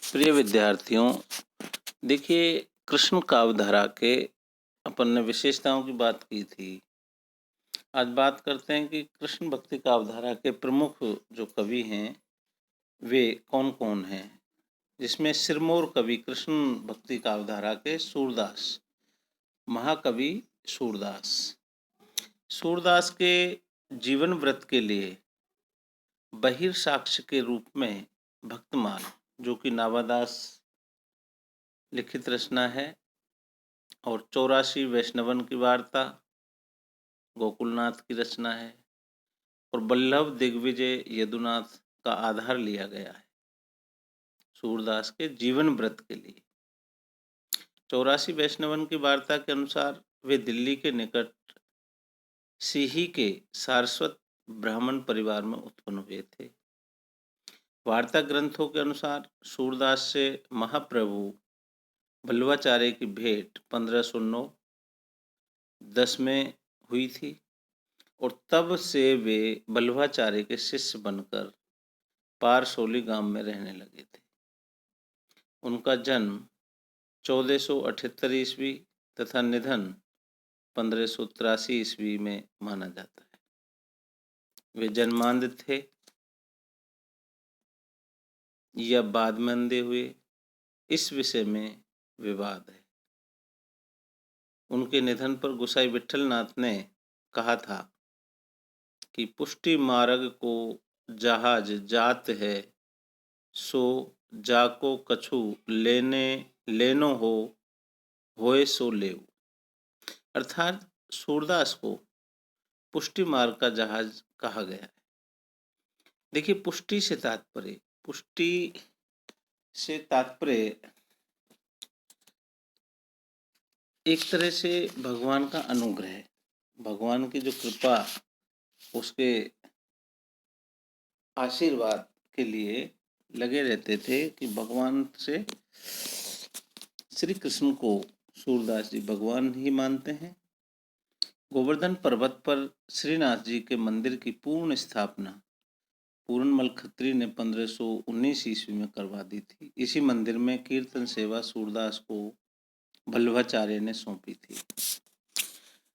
प्रिय विद्यार्थियों, देखिए कृष्ण काव्यधारा के अपन ने विशेषताओं की बात की थी। आज बात करते हैं कि कृष्ण भक्ति काव्यधारा के प्रमुख जो कवि हैं वे कौन कौन हैं, जिसमें सिरमौर कवि कृष्ण भक्ति काव्यधारा के सूरदास, महाकवि सूरदास। सूरदास के जीवन व्रत के लिए बहिर्साक्ष्य के रूप में भक्तमाल, जो कि नावादास लिखित रचना है, और 84 वैष्णवन की वार्ता गोकुलनाथ की रचना है, और बल्लभ दिग्विजय यदुनाथ का आधार लिया गया है सूरदास के जीवन व्रत के लिए। 84 वैष्णवन की वार्ता के अनुसार वे दिल्ली के निकट सीही के सारस्वत ब्राह्मण परिवार में उत्पन्न हुए थे। वार्ता ग्रंथों के अनुसार सूरदास से महाप्रभु बल्लवाचार्य की भेंट 1509-10 में हुई थी, और तब से वे बल्लभाचार्य के शिष्य बनकर पारसोली गांव में रहने लगे थे। उनका जन्म 1478 ईस्वी तथा निधन 1583 ईस्वी में माना जाता है। वे जन्मांध थे या बाद में अंधे हुए, इस विषय में विवाद है। उनके निधन पर गोसाई विठलनाथ ने कहा था कि पुष्टि मार्ग को जहाज जात है, सो जाको कछु लेनो हो, होए सो लेव। अर्थात सूरदास को पुष्टि मार्ग का जहाज कहा गया है। देखिए, पुष्टि से तात्पर्य एक तरह से भगवान का अनुग्रह, भगवान की जो कृपा, उसके आशीर्वाद के लिए लगे रहते थे कि भगवान से श्री कृष्ण को सूरदास जी भगवान ही मानते हैं। गोवर्धन पर्वत पर श्रीनाथ जी के मंदिर की पूर्ण स्थापना पूरनमल खत्री ने 1519 ईस्वी में करवा दी थी। इसी मंदिर में कीर्तन सेवा सूरदास को बल्लभाचार्य ने सौंपी थी।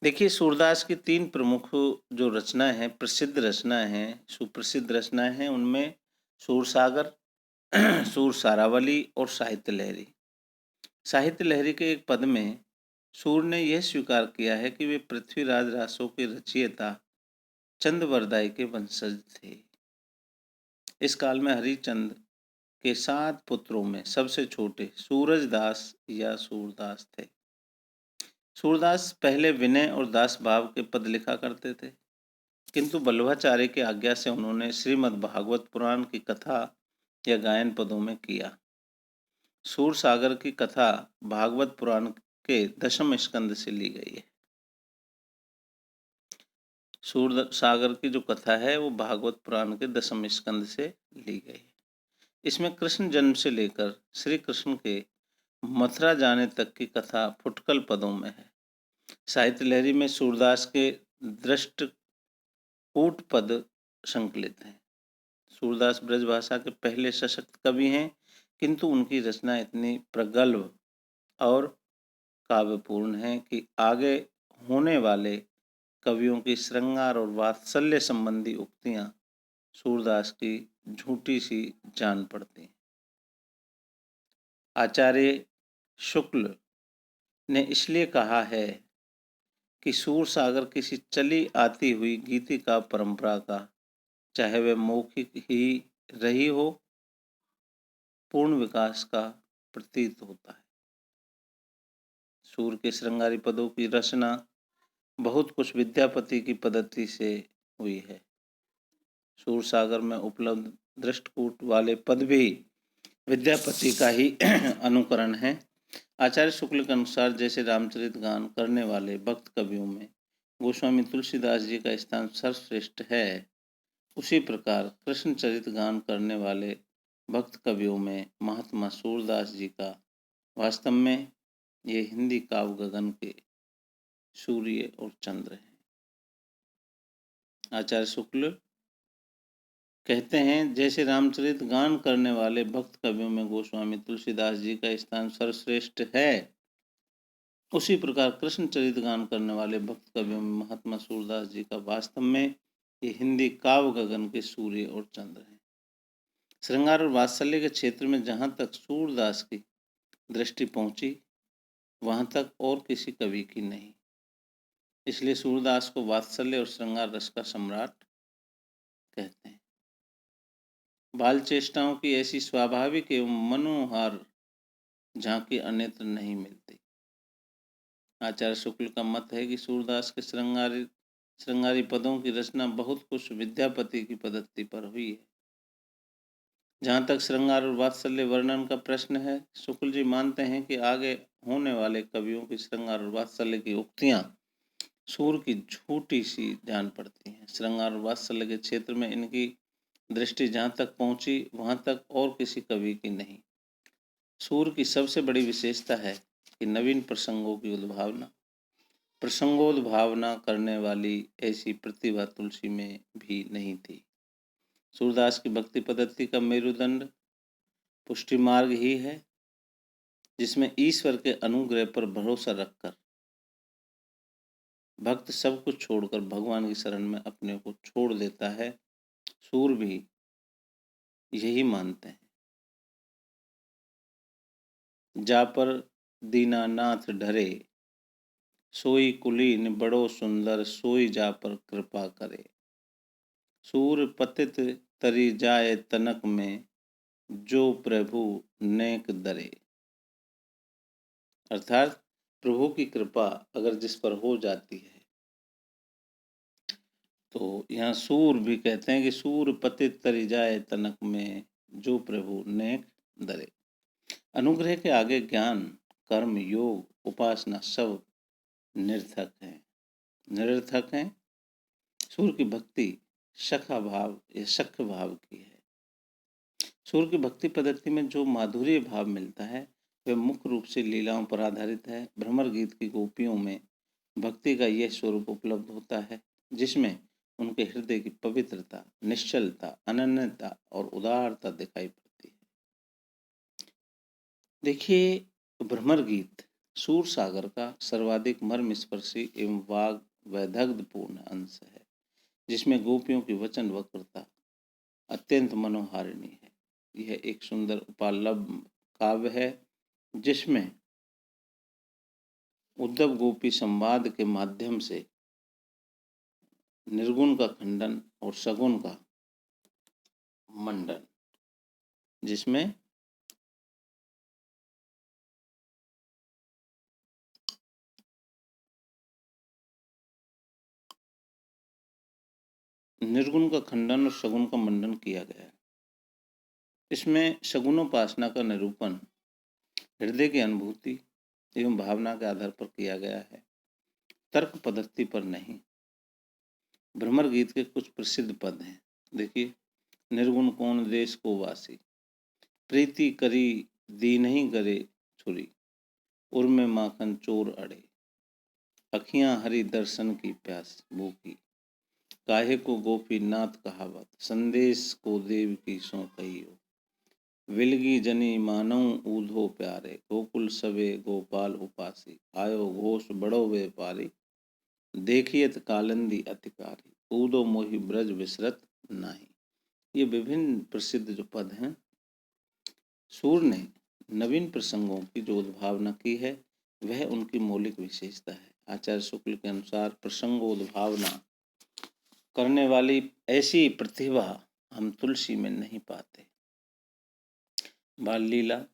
देखिए, सूरदास की 3 प्रमुख जो रचनाएं हैं, प्रसिद्ध रचनाएं हैं, सुप्रसिद्ध रचनाएं हैं, उनमें सूरसागर, सूर सारावली और साहित्य लहरी। साहित्य लहरी के एक पद में सूर ने यह स्वीकार किया है कि वे पृथ्वीराज रासों के रचयिता चंद्रवरदाई के वंशज थे। इस काल में हरिचंद के 7 पुत्रों में सबसे छोटे सूरजदास या सूरदास थे। सूरदास पहले विनय और दास भाव के पद लिखा करते थे, किंतु बल्लभाचार्य की आज्ञा से उन्होंने श्रीमद् भागवत पुराण की कथा या गायन पदों में किया। सूर सागर की कथा भागवत पुराण के 10वें स्कंद से ली गई है। सूर सागर की जो कथा है वो भागवत पुराण के 10वें स्कंद से ली गई है। इसमें कृष्ण जन्म से लेकर श्री कृष्ण के मथुरा जाने तक की कथा फुटकल पदों में है। साहित्य लहरी में सूरदास के दृष्टकूट पद संकलित हैं। सूरदास ब्रजभाषा के पहले सशक्त कवि हैं, किंतु उनकी रचना इतनी प्रगल्भ और काव्यपूर्ण है कि आगे होने वाले कवियों की श्रृंगार और वात्सल्य संबंधी उक्तियां सूरदास की झूठी सी जान पड़ती। आचार्य शुक्ल ने इसलिए कहा है कि सूर सागर किसी चली आती हुई गीतिका परंपरा का, चाहे वह मौखिक ही रही हो, पूर्ण विकास का प्रतीत होता है। सूर के श्रृंगारी पदों की रचना बहुत कुछ विद्यापति की पद्धति से हुई है। सूर सागर में उपलब्ध दृष्टकूट वाले पद भी विद्यापति का ही अनुकरण है। आचार्य शुक्ल के अनुसार जैसे रामचरित गान करने वाले भक्त कवियों में गोस्वामी तुलसीदास जी का स्थान सर्वश्रेष्ठ है, उसी प्रकार कृष्णचरित गान करने वाले भक्त कवियों में महात्मा सूरदास जी का वास्तव में ये हिंदी काव्य गगन के सूर्य और चंद्र हैं। आचार्य शुक्ल कहते हैं जैसे रामचरित गान करने वाले भक्त कवियों में गोस्वामी तुलसीदास जी का स्थान सर्वश्रेष्ठ है, उसी प्रकार कृष्ण चरित गान करने वाले भक्त कवियों में महात्मा सूरदास जी का वास्तव में ये हिंदी काव्य गगन के सूर्य और चंद्र हैं। श्रृंगार और वात्सल्य के क्षेत्र में जहाँ तक सूरदास की दृष्टि पहुंची, वहां तक और किसी कवि की नहीं। इसलिए सूरदास को वात्सल्य और श्रृंगार रस का सम्राट कहते हैं। बाल चेष्टाओं की ऐसी स्वाभाविक एवं मनोहार झांकी अन्यत्र नहीं मिलती। आचार्य शुक्ल का मत है कि सूरदास के श्रृंगारी पदों की रचना बहुत कुछ विद्यापति की पद्धति पर हुई है। जहाँ तक श्रृंगार और वात्सल्य वर्णन का प्रश्न है, शुक्ल जी मानते हैं कि आगे होने वाले कवियों की श्रृंगार और वात्सल्य की उक्तियाँ सूर की झूठी सी जान पड़ती हैं। श्रृंगार और वात्सल्य के क्षेत्र में इनकी दृष्टि जहाँ तक पहुँची, वहाँ तक और किसी कवि की नहीं। सूर की सबसे बड़ी विशेषता है कि नवीन प्रसंगों की उद्भावना, प्रसंगोद्भावना करने वाली ऐसी प्रतिभा तुलसी में भी नहीं थी। सूरदास की भक्ति पद्धति का मेरुदंड पुष्टि मार्ग ही है, जिसमें ईश्वर के अनुग्रह पर भरोसा रखकर भक्त सब कुछ छोड़कर भगवान की शरण में अपने को छोड़ देता है। सूर भी यही मानते हैं। जा पर दीनानाथ ढरे, सोई कुलीन बड़ो सुंदर, सोई जा पर कृपा करे। सूर पतित तरी जाए तनक में, जो प्रभु नेक दरे। अर्थात प्रभु की कृपा अगर जिस पर हो जाती है, तो यहाँ सूर भी कहते हैं कि सूर पतित तरी जाए तनक में, जो प्रभु नेक दरे। अनुग्रह के आगे ज्ञान, कर्म, योग, उपासना सब निरर्थक हैं। सूर की भक्ति सखा भाव या सख्य भाव की है। सूर की भक्ति पद्धति में जो माधुर्य भाव मिलता है, वह मुख्य रूप से लीलाओं पर आधारित है। भ्रमर गीत की गोपियों में भक्ति का यह स्वरूप उपलब्ध होता है, जिसमें उनके हृदय की पवित्रता, निश्चलता, अनन्यता और उदारता दिखाई पड़ती है। देखिए, भ्रमर गीत सूर सागर का सर्वाधिक मर्मस्पर्शी एवं वाग वैदग्ध्यपूर्ण अंश है, जिसमें गोपियों की वचन वक्रता अत्यंत मनोहारिणी है। यह एक सुंदर उपालभ काव्य है, जिसमें उद्धव गोपी संवाद के माध्यम से निर्गुण का खंडन और सगुण का मंडन, जिसमें निर्गुण का खंडन और सगुण का मंडन किया गया है। इसमें सगुणोपासना का निरूपण हृदय की अनुभूति एवं भावना के आधार पर किया गया है, तर्क पद्धति पर नहीं। भ्रमर गीत के कुछ प्रसिद्ध पद हैं। देखिए, निर्गुण कौन देश को वासी, प्रीति करी दी नहीं करे छुरी, उर्मे माखन चोर अड़े, अखियां हरि दर्शन की प्यास भूखी, काहे को गोपी नाथ कहावत, संदेश को देव की सो कहियो, विलगी जनी मानव ऊधो प्यारे, गोकुल सवे गोपाल उपासी, आयो घोष बड़ो व्यापारी, देखियत कालंदी अतिकारी, ऊदो मोहि ब्रज विसरत नाही। ये विभिन्न प्रसिद्ध जो पद हैं, सूर ने नवीन प्रसंगों की जो उद्भावना की है, वह उनकी मौलिक विशेषता है। आचार्य शुक्ल के अनुसार प्रसंगोद्भावना करने वाली ऐसी प्रतिभा हम तुलसी में नहीं पाते। बाल लीला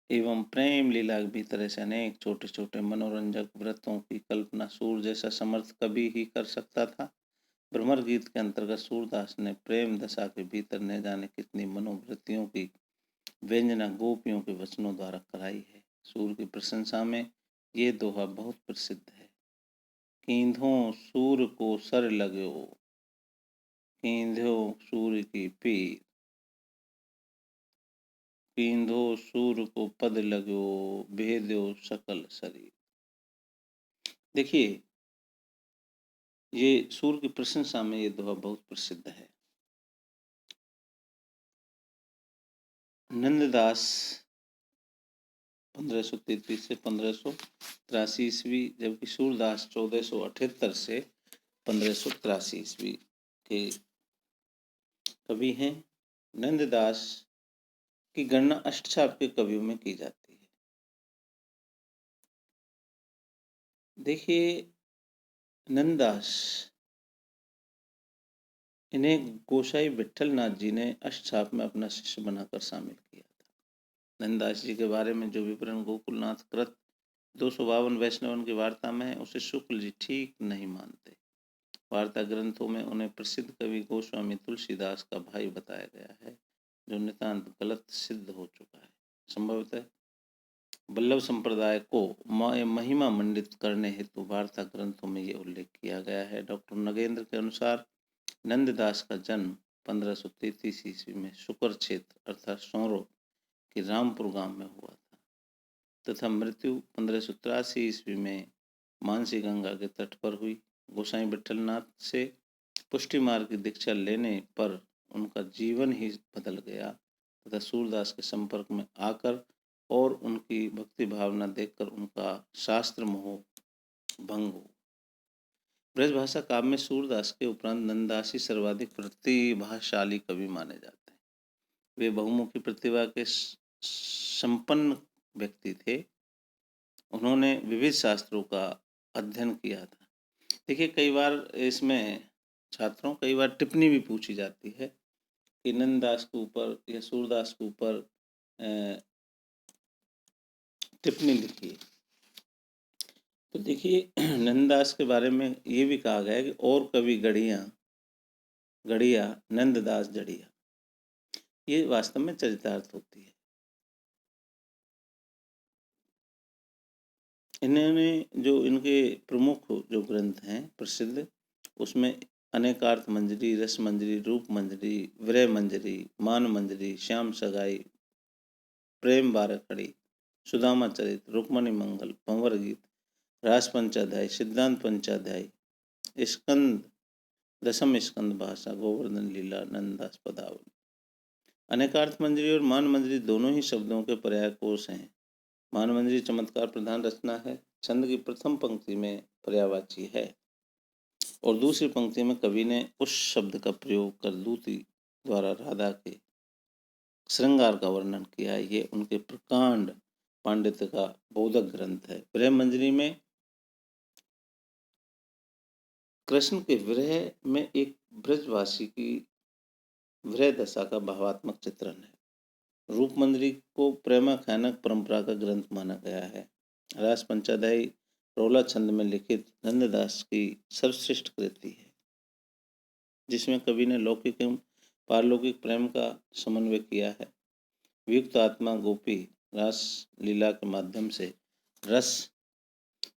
एवं प्रेम लीला के भीतर ऐसे अनेक छोटे छोटे मनोरंजक व्रतों की कल्पना सूर जैसा समर्थ कवि ही कर सकता था। भ्रमर गीत के अंतर्गत सूरदास ने प्रेम दशा के भीतर न जाने कितनी मनोवृत्तियों की व्यंजना गोपियों के वचनों द्वारा कराई है। सूर की प्रशंसा में ये दोहा बहुत प्रसिद्ध है। कींधों सूर को सर लगो, कींधो सूर की पीर, कींधो सूर को पद लगो, भेदो सकल शरीर। देखिए, ये सूर की प्रशंसा में ये दोहा बहुत प्रसिद्ध है। नंददास 1533 से 1583 ईस्वी, जबकि सूरदास 1478 से 1583 ईस्वी के कवि हैं। नंददास की गणना अष्टछाप के कवियों में की जाती है। देखिए, नंददास, इन्हें गोसाई विट्ठल नाथ जी ने अष्टछाप में अपना शिष्य बनाकर शामिल किया था। नंददास जी के बारे में जो विवरण गोकुलनाथ कृत 252 वैष्णवन की वार्ता में है, उसे शुक्ल जी ठीक नहीं मानते। वार्ता ग्रंथों में उन्हें प्रसिद्ध कवि गोस्वामी तुलसीदास का भाई बताया गया है, जो नितांत गलत सिद्ध हो चुका है। संभवतः वल्लभ संप्रदाय को महिमा मंडित करने हेतु वार्ता ग्रंथों में ये उल्लेख किया गया है। डॉक्टर नगेंद्र के अनुसार नंददास का जन्म 1533 ईस्वी में शुकर क्षेत्र अर्थात सौरों के रामपुर गांव में हुआ था तथा मृत्यु 1583 ईस्वी में मानसी गंगा के तट पर हुई। गोसाई विट्ठलनाथ से पुष्टि मार्ग की दीक्षा लेने पर उनका जीवन ही बदल गया तथा सूरदास के संपर्क में आकर और उनकी भक्ति भावना देखकर उनका शास्त्र मोह भंग हो। ब्रजभाषा काव्य में सूरदास के उपरांत नंददास ही सर्वाधिक प्रतिभाशाली कवि माने जाते हैं। वे बहुमुखी प्रतिभा के संपन्न व्यक्ति थे। उन्होंने विविध शास्त्रों का अध्ययन किया था। देखिए, कई बार इसमें छात्रों कई बार टिप्पणी भी पूछी जाती है कि नंददास के ऊपर या सूरदास के ऊपर टिप्पणी लिखी। तो देखिए, नंददास के बारे में ये भी कहा गया है कि और कवि गढ़िया नंददास जड़िया, ये वास्तव में चरितार्थ होती है। इन्होंने जो इनके प्रमुख जो ग्रंथ हैं प्रसिद्ध, उसमें अनेकार्थ मंजरी, रस मंजरी, रूप मंजरी, विरह मंजरी, मान मंजरी, श्याम सगाई, प्रेम बारखड़ी, सुदामा चरित, रुक्मणी मंगल, भंवर गीत, रास पंचाध्याय, सिद्धांत पंचाध्याय, स्कंद, दशम स्कंद भाषा, गोवर्धन लीला, नंददास पदावली। अनेकार्थ मंजरी और मान मंजरी दोनों ही शब्दों के पर्याय कोश हैं। मान मंजरी चमत्कार प्रधान रचना है। छंद की प्रथम पंक्ति में पर्यायवाची है और दूसरी पंक्ति में कवि ने उस शब्द का प्रयोग कर दूती द्वारा राधा के श्रृंगार का वर्णन किया है। ये उनके प्रकांड पांडित्य का बोधक ग्रंथ है। प्रेम मंजरी में कृष्ण के विरह में एक ब्रजवासी की विरह दशा का भावात्मक चित्रण है। रूप मंजरी को प्रेमाख्यानक परंपरा का ग्रंथ माना गया है। रास पंचाध्यायी रोला छंद में लिखित नंददास की सर्वश्रेष्ठ कृति है, जिसमें कवि ने लौकिक एवं पारलौकिक प्रेम का समन्वय किया है। वियुक्त आत्मा गोपी रास लीला के माध्यम से रस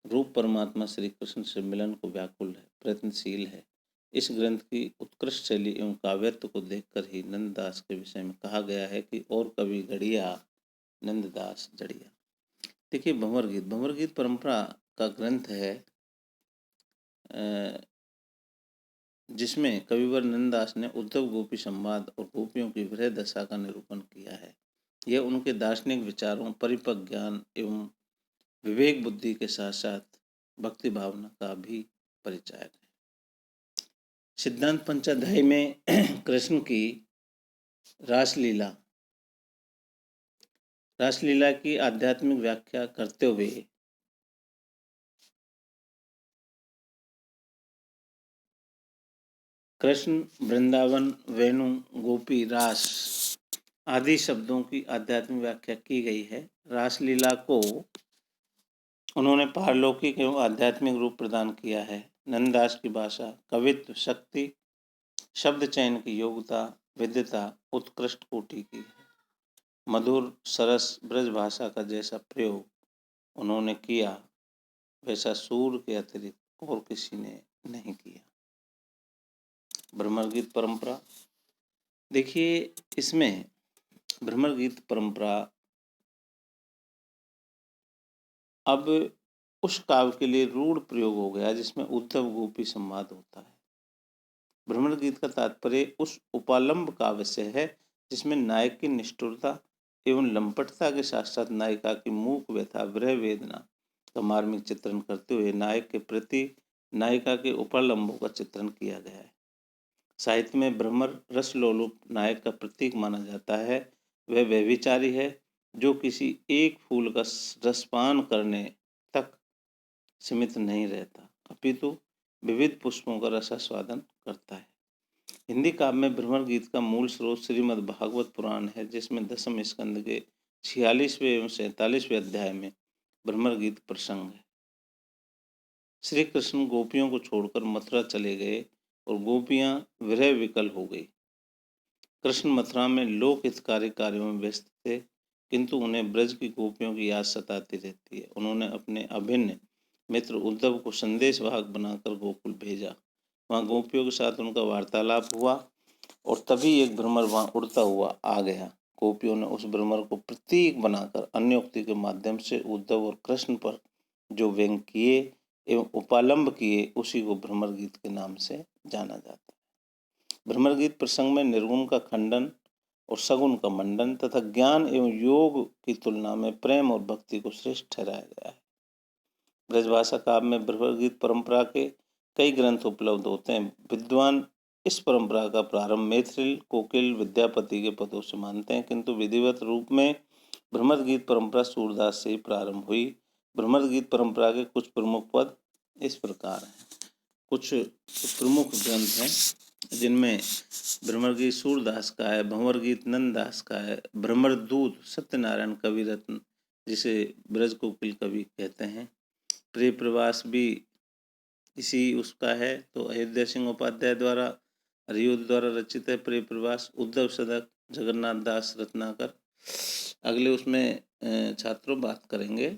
रूप परमात्मा श्री कृष्ण से मिलन को व्याकुल है, प्रयत्नशील है। इस ग्रंथ की उत्कृष्ट शैली एवं काव्यत्व को देखकर ही नंददास के विषय में कहा गया है कि और कवि गढ़िया नंददास जड़िया। देखिए, भंवर गीत परंपरा का ग्रंथ है, जिसमें कविवर नंददास ने उद्धव गोपी संवाद और गोपियों की विरह दशा का निरूपण किया है। यह उनके दार्शनिक विचारों, परिपक्व ज्ञान एवं विवेक बुद्धि के साथ साथ भक्ति भावना का भी परिचायक है। सिद्धांत पंचाध्याय में कृष्ण की रासलीला की आध्यात्मिक व्याख्या करते हुए कृष्ण, वृंदावन, वेणु, गोपी, रास आदि शब्दों की आध्यात्मिक व्याख्या की गई है। रासलीला को उन्होंने पारलौकिक एवं आध्यात्मिक रूप प्रदान किया है। नंददास की भाषा, कवित्व शक्ति, शब्द चयन की योग्यता, विद्यता उत्कृष्ट कोटि की है। मधुर सरस ब्रज भाषा का जैसा प्रयोग उन्होंने किया, वैसा सूर के अतिरिक्त और किसी ने नहीं किया। भ्रमर गीत परंपरा, देखिए, इसमें भ्रमर गीत परंपरा अब उस काव्य के लिए रूढ़ प्रयोग हो गया जिसमें उद्धव गोपी संवाद होता है। भ्रमर गीत का तात्पर्य उस उपालंब काव्य से है जिसमें नायक की निष्ठुरता एवं लंपटता के साथ साथ नायिका की मूक व्यथा, विरह वेदना का मार्मिक चित्रण करते हुए नायक के प्रति नायिका के उपलंबों का चित्रण किया गया है। साहित्य में भ्रमर रसलोलुप नायक का प्रतीक माना जाता है। वह व्यभिचारी है जो किसी एक फूल का रसपान करने तक सीमित नहीं रहता, अपितु विविध पुष्पों का रसास्वादन करता है। हिंदी काव्य में भ्रमर गीत का मूल स्रोत श्रीमद् भागवत पुराण है, जिसमें दसम स्कंद के 46वें एवं 47वें अध्याय में भ्रमर गीत प्रसंग है। श्री कृष्ण गोपियों को छोड़कर मथुरा चले गए और गोपियां विरह विकल हो गई। कृष्ण मथुरा में लोक हितकारी कार्यों में व्यस्त थे, किंतु उन्हें ब्रज की गोपियों की याद सताती रहती है। उन्होंने अपने अभिन्न मित्र उद्धव को संदेशवाहक बनाकर गोकुल भेजा। वहाँ गोपियों के साथ उनका वार्तालाप हुआ और तभी एक भ्रमर वहाँ उड़ता हुआ आ गया। गोपियों ने उस भ्रमर को प्रतीक बनाकर अन्योक्ति के माध्यम से उद्धव और कृष्ण पर जो व्यंग किए एवं उपालंब किए, उसी को भ्रमर गीत के नाम से जाना जाता है। भ्रमर गीत प्रसंग में निर्गुण का खंडन और सगुण का मंडन तथा ज्ञान एवं योग की तुलना में प्रेम और भक्ति को श्रेष्ठ ठहराया गया है। ब्रजभाषा काव्य में भ्रमर गीत परंपरा के कई ग्रंथ उपलब्ध होते हैं। विद्वान इस परंपरा का प्रारंभ मैथिल, कोकिल, विद्यापति के पदों से मानते हैं, किंतु विधिवत रूप में भ्रमर गीत परंपरा सूरदास से ही प्रारंभ हुई। भ्रमर गीत परंपरा के कुछ प्रमुख पद इस प्रकार हैं। कुछ प्रमुख ग्रंथ हैं जिनमें भ्रमर गीत सूरदास का है, भंवर गीत नंददास का है, भ्रमर दूत सत्यनारायण कवि रत्न जिसे ब्रज कोकिल कवि कहते हैं, प्रिय प्रवास भी इसी उसका है। तो अयोध्या सिंह उपाध्याय द्वारा हरियुद्ध द्वारा रचित है प्रिय प्रवास। उद्धव सदक जगन्नाथ दास रत्नाकर। अगले उसमें छात्रों बात करेंगे